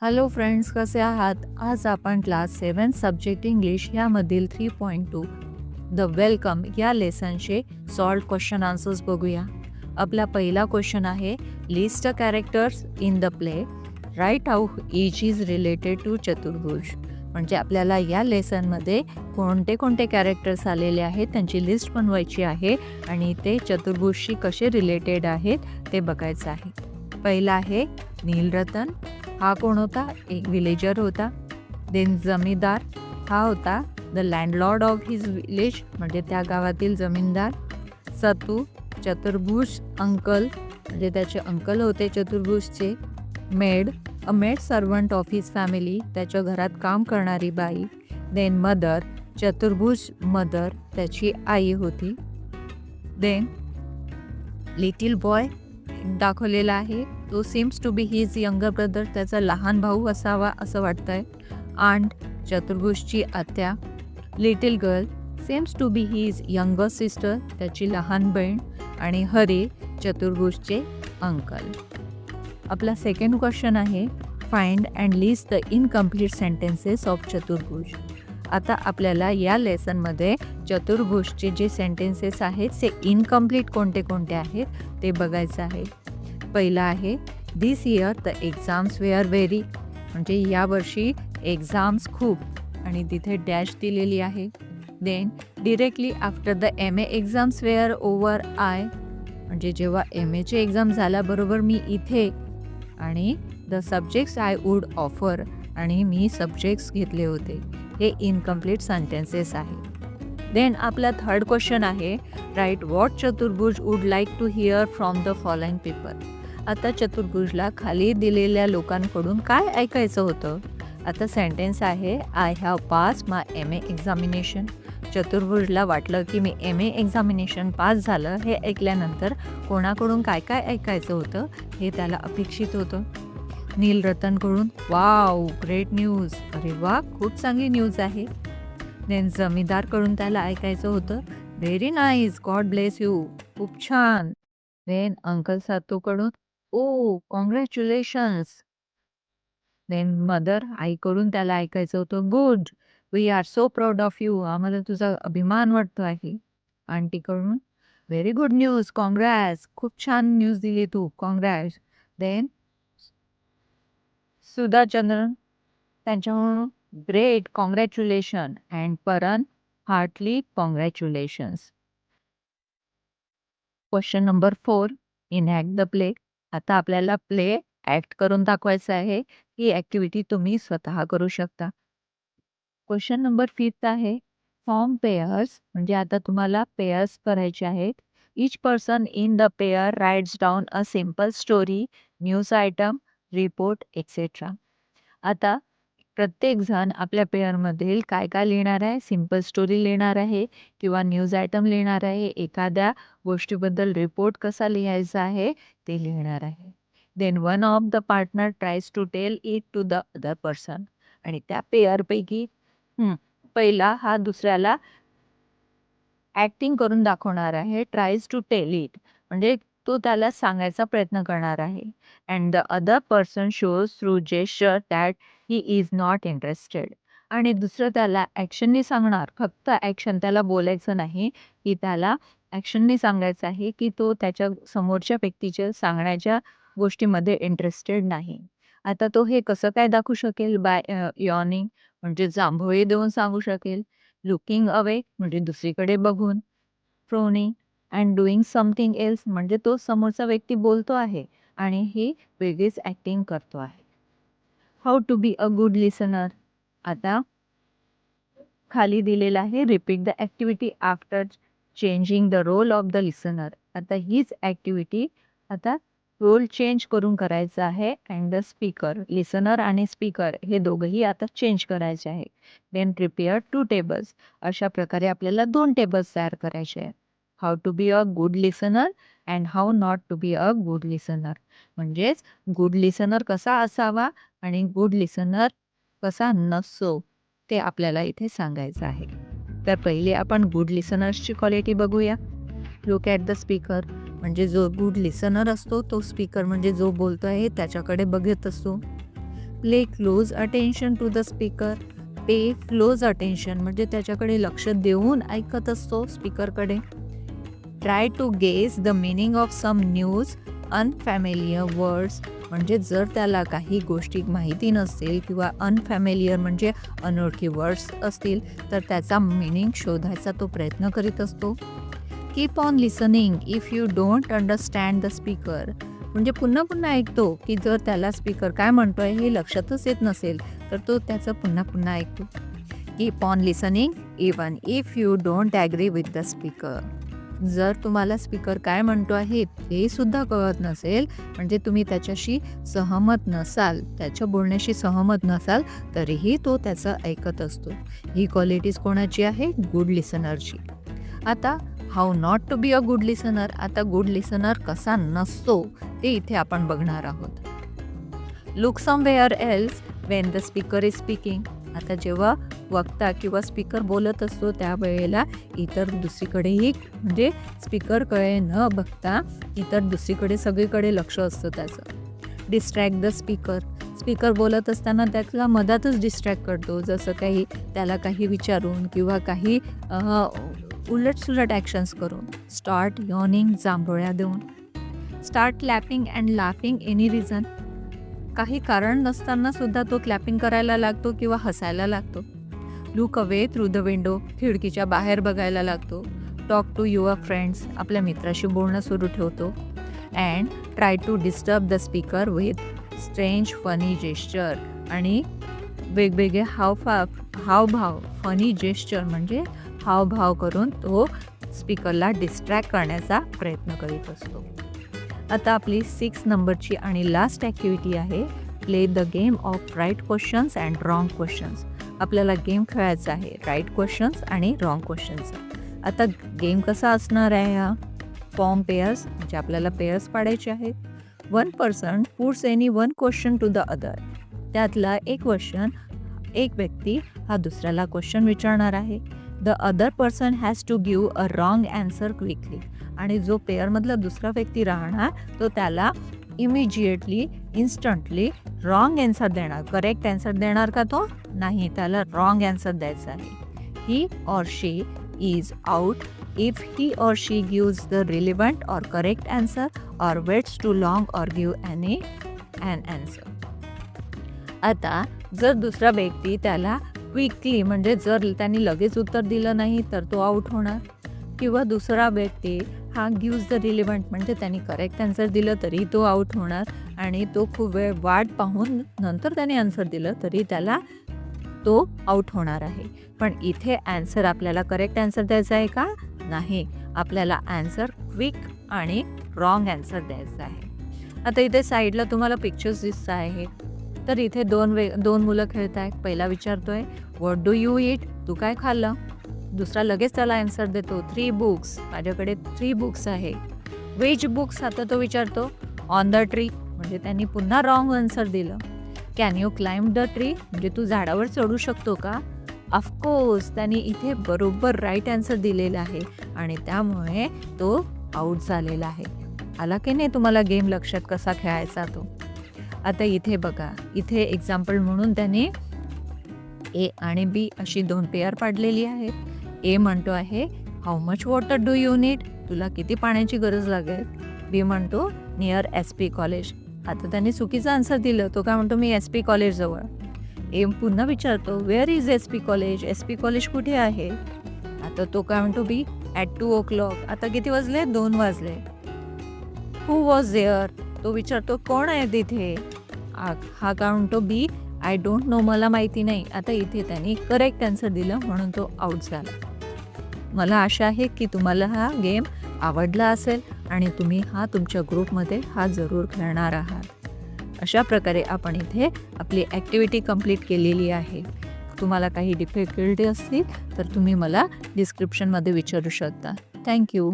Hello friends, कसे आहात? आज आपण क्लास 7 सब्जेक्ट इंग्लिश यामधील 3.2 द वेलकम या लेसनचे सॉल्व क्वेश्चन आन्सर्स बघूया. आपला पहिला क्वेश्चन आहे, list the characters in the play, write how each is related to Chaturbhuj. म्हणजे आपल्याला या लेसनमध्ये कोणते कोणते कॅरेक्टर्स आलेले आहेत त्यांची लिस्ट बनवायची आहे आणि ते चतुर्भुजशी कसे रिलेटेड आहेत ते बघायचं आहे. पहिला आहे नीलरतन. हा कोण होता? एक विलेजर होता. देन जमीनदार, हा होता the landlord of his village, म्हणजे त्या गावातील जमीनदार. सतू, चतुर्भुज अंकल, म्हणजे त्याचे अंकल होते चतुर्भुजचे. Maid, a maid servant of his family, त्याच्या घरात काम करणारी बाई. देन मदर, चतुर्भुज मदर, त्याची आई होती. देन लिटिल बॉय दाखवलेला आहे, तो seems to be his younger brother, त्याचा लहान भाऊ असावा असं वाटतंय. आंट, चतुर्भुजची आत्या. Little girl seems to be his younger sister, त्याची लहान बहीण. आणि हरी, चतुर्भुजचे अंकल. आपला सेकंड क्वेश्चन आहे, find and list the incomplete sentences of Chaturbhuj. आता आपल्याला या लेसनमध्ये चतुर्भुजचे जे सेंटेन्सेस आहेत ते इनकम्प्लीट कोणते कोणते आहेत ते बघायचं आहे. पहिला आहे, this year the exams were very, म्हणजे यावर्षी एक्झाम्स खूप, आणि तिथे डॅश दिलेली आहे. Then directly after the M A exams were over I, म्हणजे जेव्हा एम एचे एक्झाम झाल्याबरोबर मी इथे, आणि the subjects I would offer, आणि मी सब्जेक्ट्स घेतले होते. हे इनकम्प्लीट सेंटेन्सेस आहे. देन आपला थर्ड क्वेश्चन आहे, right what Chaturbhuj would like to hear from the following people. आता चतुर्भुजला खाली दिलेल्या लोकांकडून काय ऐकायचं होतं? आता सेंटेन्स आहे, I have pass my M A examination. चतुर्भुजला वाटलं की मी एम ए एक्झामिनेशन पास झालं. हे ऐकल्यानंतर कोणाकडून काय काय ऐकायचं होतं हे त्याला अपेक्षित होतं. नीलरतनकडून, वाव ग्रेट न्यूज, अरे वा खूप चांगली न्यूज आहे. देन जमीनदारकडून त्याला ऐकायचं होतं, very nice, God bless you, खूप छान. देन अंकल सातूकडून, ओ कॉंग्रॅच्युलेशन्स. देन मदर, आईकडून त्याला ऐकायचं होतं, good, we are so proud of you, आम्हाला तुझा अभिमान वाटतो आहे. आंटीकडून, व्हेरी गुड न्यूज, कॉंग्रॅट्स, खूप छान न्यूज दिली तू, कॉंग्रॅट्स. देन सुधाचंद्रन, त्यांच्याकडून, great, congratulation. And Paran, heartly congratulations. Question number 4, enact the play. आता आपल्याला प्ले ॲक्ट करून दाखवायचं आहे. ही ॲक्टिव्हिटी तुम्ही स्वतः करू शकता. क्वेश्चन नंबर 5 आहे, फॉर्म पेअर्स, म्हणजे आता तुम्हाला पेअर्स करायचे आहेत. Each person in the pair writes down a simple story, news item, report etcetera. आता प्रत्येकजण आपल्या पेअरमधील काय काय लिहिणार आहे? सिम्पल स्टोरी लिहिणार आहे किंवा न्यूज आयटम लिहिणार आहे, एखाद्या गोष्टीबद्दल रिपोर्ट कसा लिहायचा आहे ते लिहिणार आहे. Then one of the partner tries to tell it to the other person, आणि त्या पेअरपैकी पहिला हा दुसऱ्याला ॲक्टिंग करून दाखवणार आहे. ट्रायज टू टेल इट, म्हणजे तो त्याला सांगायचा प्रयत्न करणार आहे. And the other person shows through gesture that he is not interested, आणि दुसरं त्याला ॲक्शननी सांगणार, फक्त ॲक्शन, त्याला बोलायचं नाही, की त्याला ॲक्शननी सांगायचं आहे की तो त्याच्या समोरच्या व्यक्तीच्या सांगण्याच्या गोष्टीमध्ये इंटरेस्टेड नाही. आता तो हे कसं काय दाखवू शकेल? बाय यॉर्निंग, म्हणजे जांभोळी देऊन सांगू शकेल. लुकिंग अवे, म्हणजे दुसरीकडे बघून. फ्रोनिंग अँड डुईंग समथिंग एल्स, म्हणजे तो समोरचा व्यक्ती बोलतो आहे आणि ही वेगळीच ॲक्टिंग करतो आहे. How to be a good listener. आता खाली दिलेला आहे, repeat the activity after changing the role of the listener. आता हीच ॲक्टिव्हिटी आता रोल चेंज करून करायचं आहे. अँड द स्पीकर, लिसनर आणि स्पीकर हे दोघंही आता चेंज करायचे आहे. देन प्रिपेअर 2 टेबल्स, अशा प्रकारे आपल्याला 2 टेबल्स तयार करायचे आहेत. How to be a good listener and how not to be a good listener, म्हणजेच गुड लिसनर कसा असावा आणि गुड लिसनर कसा नसो ते आपल्याला इथे सांगायचं आहे. तर पहिले आपण गुड लिसनर्सची क्वालिटी बघूया. लुक ॲट द स्पीकर, म्हणजे जो गुड लिसनर असतो तो स्पीकर, म्हणजे जो बोलतो आहे त्याच्याकडे बघत असतो. Play close attention to the speaker. Pay close attention म्हणजे त्याच्याकडे लक्ष देऊन ऐकत असतो स्पीकरकडे. Try to guess the meaning of some news unfamiliar words म्हणजे जर त्याला काही गोष्टी माहिती नसतील किंवा अनफॅमिलियर म्हणजे अनोळखी वर्ड्स असतील तर त्याचा मिनिंग शोधायचा तो प्रयत्न करीत असतो. Keep on listening if you don't understand the speaker म्हणजे पुन्हा पुन्हा ऐकतो की जर त्याला स्पीकर काय म्हणतोय हे लक्षातच येत नसेल तर तो त्याचं पुन्हा पुन्हा ऐकतो. Keep on listening even if you don't agree with the speaker. जर तुम्हाला स्पीकर काय म्हणतो आहे ते सुद्धा कळत नसेल म्हणजे तुम्ही त्याच्याशी सहमत नसाल, त्याच्या बोलण्याशी सहमत नसाल तरीही तो त्याचं ऐकत असतो. ही क्वालिटीज कोणाची आहे? गुड लिसनरची. आता how not to be a good listener. आता गुड लिसनर कसा नसतो ते इथे आपण बघणार आहोत. Look somewhere else when the speaker is speaking. आता जेव्हा वक्ता किंवा स्पीकर बोलत असतो त्यावेळेला इतर दुसरीकडेही म्हणजे स्पीकरकडे न बघता इतर दुसरीकडे सगळीकडे लक्ष असतं त्याचं. Distract the speaker. स्पीकर बोलत असताना त्याला मधातच डिस्ट्रॅक्ट करतो जसं काही त्याला काही विचारून किंवा काही उलटसुलट ॲक्शन्स करून. Start yawning. जांभोळ्या देऊन. Start clapping and laughing any reason. काही कारण नसताना सुद्धा तो क्लॅपिंग करायला लागतो किंवा हसायला लागतो. Look away through the window. खिडकीच्या बाहेर बघायला लागतो. Talk to your friends. आपल्या मित्राशी बोलणं सुरू ठेवतो. And try to disturb the speaker with strange funny gesture. आणि वेगवेगळे हावभाव फनी जेस्चर म्हणजे हावभाव करून तो स्पीकरला डिस्ट्रॅक्ट करण्याचा प्रयत्न करीत असतो. आता आपली 6 नंबरची आणि लास्ट ॲक्टिव्हिटी आहे play the game of right questions and wrong questions. आपल्याला गेम खेळायचा आहे राईट क्वेश्चन्स आणि रॉंग क्वेश्चन्सचा. आता गेम कसा असणार आहे हा? फॉर्म पेअर्स म्हणजे आपल्याला पेअर्स पाडायचे आहेत. One person puts any one question to the other. त्यातला एक क्वेश्चन एक व्यक्ती हा दुसऱ्याला क्वेश्चन विचारणार आहे. The other person has to give a wrong answer quickly. आणि जो पेअरमधला दुसरा व्यक्ती राहणार तो त्याला इमिजिएटली इन्स्टंटली रॉंग ॲन्सर देणार. करेक्ट ॲन्सर देणार का तो? नाही, त्याला रॉंग ॲन्सर द्यायचा आहे. He or she is out if he or she gives the relevant or correct answer or waits too long or give an answer. आता जर दुसरा व्यक्ती त्याला क्विकली म्हणजे जर त्यांनी लगेच उत्तर दिलं नाही तर तो आउट होणार. किंवा दुसरा व्यक्ती हा गिव्स द रिलेव्हंट म्हणजे त्यांनी करेक्ट ॲन्सर दिलं तरी तो आउट होणार. आणि तो खूप वेळ वाट पाहून नंतर त्याने आन्सर दिलं तरी त्याला तो आउट होणार आहे. पण इथे ॲन्सर आपल्याला करेक्ट ॲन्सर द्यायचा आहे का? नाही, आपल्याला ॲन्सर क्विक आणि रॉंग ॲन्सर द्यायचा आहे. आता इथे साईडला तुम्हाला पिक्चर्स दिसत आहेत. तर इथे दोन मुलं खेळत आहेत. पहिला विचारतोय व्हॉट डू यू ईट. तू काय खाल्लं? दुसरा लगेच त्याला ॲन्सर देतो 3 बुक्स. माझ्याकडे 3 बुक्स आहे. व्हिच बुक्स आता तो विचारतो. ऑन द ट्री म्हणजे त्यांनी पुन्हा रॉंग आन्सर दिलं. Can you climb the tree म्हणजे तू झाडावर चढू शकतो का? ऑफकोर्स त्यांनी इथे बरोबर राईट ॲन्सर दिलेला आहे आणि त्यामुळे तो आऊट झालेला आहे. आला की नाही तुम्हाला गेम लक्षात कसा खेळायचा तो? आता इथे बघा, इथे एक्झाम्पल म्हणून त्याने ए आणि बी अशी 2 पेअर पाडलेली आहेत. ए म्हणतो आहे how much water do you need. तुला किती पाण्याची गरज लागेल? बी म्हणतो नियर SP कॉलेज. आता त्याने चुकीचं आन्सर दिलं. तो काय म्हणतो मी SP कॉलेजजवळ. ए पुन्हा विचारतो where is SP college. SP college कुठे आहे? आता तो काय म्हणतो बी ॲट 2 o'clock. आता किती वाजले? 2 वाजले. Who was there. तो विचारतो कोण आहे तिथे? हा काय म्हणतो बी आय डोंट नो मला माहिती नाही. आता इथे त्यांनी करेक्ट ॲन्सर दिलं म्हणून तो आऊट झाला. मला आशा आहे की तुम्हाला हा गेम आवडला असेल आणि तुम्ही हा तुमच्या ग्रुपमध्ये हा जरूर खेळणार आहात. अशा प्रकारे आपण इथे आपली ॲक्टिव्हिटी कंप्लीट केलेली आहे. तुम्हाला काही डिफिकल्टी असतील तर तुम्ही मला डिस्क्रिप्शनमध्ये विचारू शकता. थँक्यू.